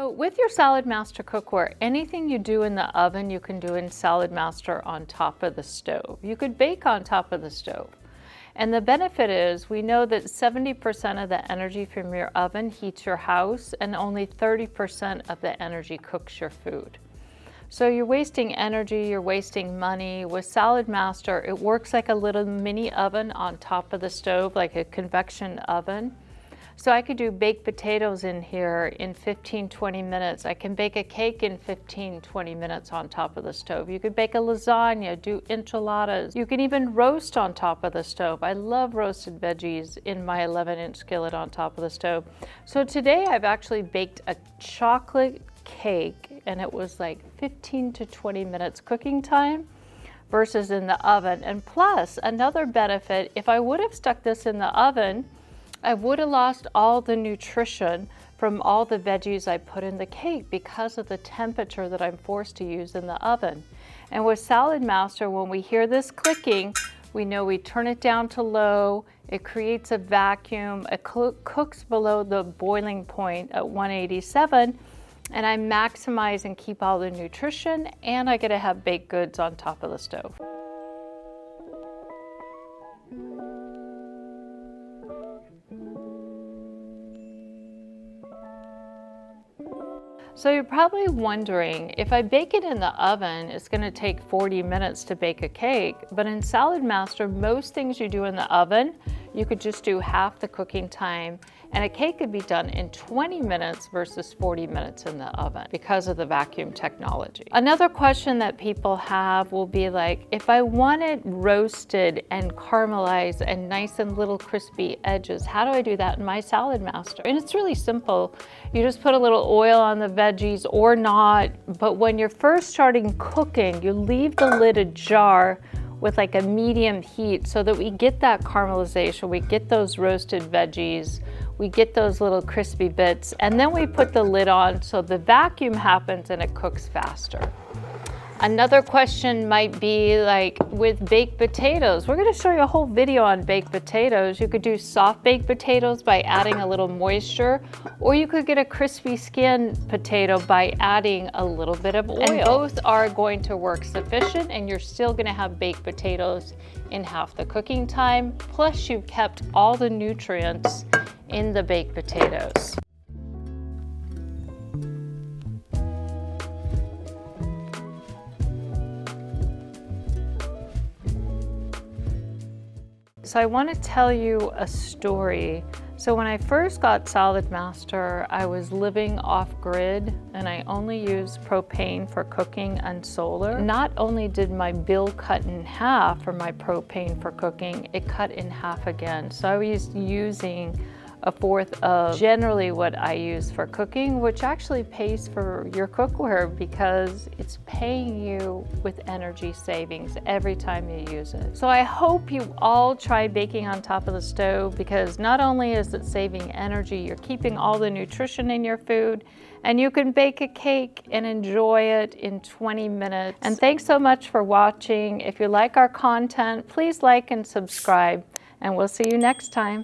So with your SaladMaster cookware, anything you do in the oven, you can do in SaladMaster on top of the stove. You could bake on top of the stove. And the benefit is we know that 70% of the energy from your oven heats your house and only 30% of the energy cooks your food. So you're wasting energy, you're wasting money. With SaladMaster, it works like a little mini oven on top of the stove, like a convection oven. So I could do baked potatoes in here in 15-20 minutes. I can bake a cake in 15-20 minutes on top of the stove. You could bake a lasagna, do enchiladas. You can even roast on top of the stove. I love roasted veggies in my 11-inch skillet on top of the stove. So today I've actually baked a chocolate cake, and it was like 15 to 20 minutes cooking time versus in the oven. And plus, another benefit, if I would have stuck this in the oven, I would have lost all the nutrition from all the veggies I put in the cake because of the temperature that I'm forced to use in the oven. And with SaladMaster, when we hear this clicking, we know we turn it down to low, it creates a vacuum, it cooks below the boiling point at 187, and I maximize and keep all the nutrition, and I get to have baked goods on top of the stove. So you're probably wondering, if I bake it in the oven, it's going to take 40 minutes to bake a cake, but in SaladMaster, most things you do in the oven, you could just do half the cooking time, and a cake could be done in 20 minutes versus 40 minutes in the oven because of the vacuum technology. Another question that people have will be like, if I want it roasted and caramelized and nice and little crispy edges, how do I do that in my SaladMaster? And it's really simple. You just put a little oil on the veggies or not, but when you're first starting cooking, you leave the lid ajar with like a medium heat so that we get that caramelization, we get those roasted veggies, we get those little crispy bits, and then we put the lid on so the vacuum happens and it cooks faster. Another question might be like with baked potatoes. We're going to show you a whole video on baked potatoes. You could do soft baked potatoes by adding a little moisture, or you could get a crispy skin potato by adding a little bit of oil. And both are going to work sufficient, and you're still going to have baked potatoes in half the cooking time, plus you've kept all the nutrients in the baked potatoes. So I want to tell you a story. So when I first got SaladMaster, I was living off-grid and I only used propane for cooking and solar. Not only did my bill cut in half for my propane for cooking, it cut in half again. So I was using a fourth of generally what I use for cooking, which actually pays for your cookware because it's paying you with energy savings every time you use it. So I hope you all try baking on top of the stove, because not only is it saving energy, you're keeping all the nutrition in your food, and you can bake a cake and enjoy it in 20 minutes. And thanks so much for watching. If you like our content, please like and subscribe, and we'll see you next time.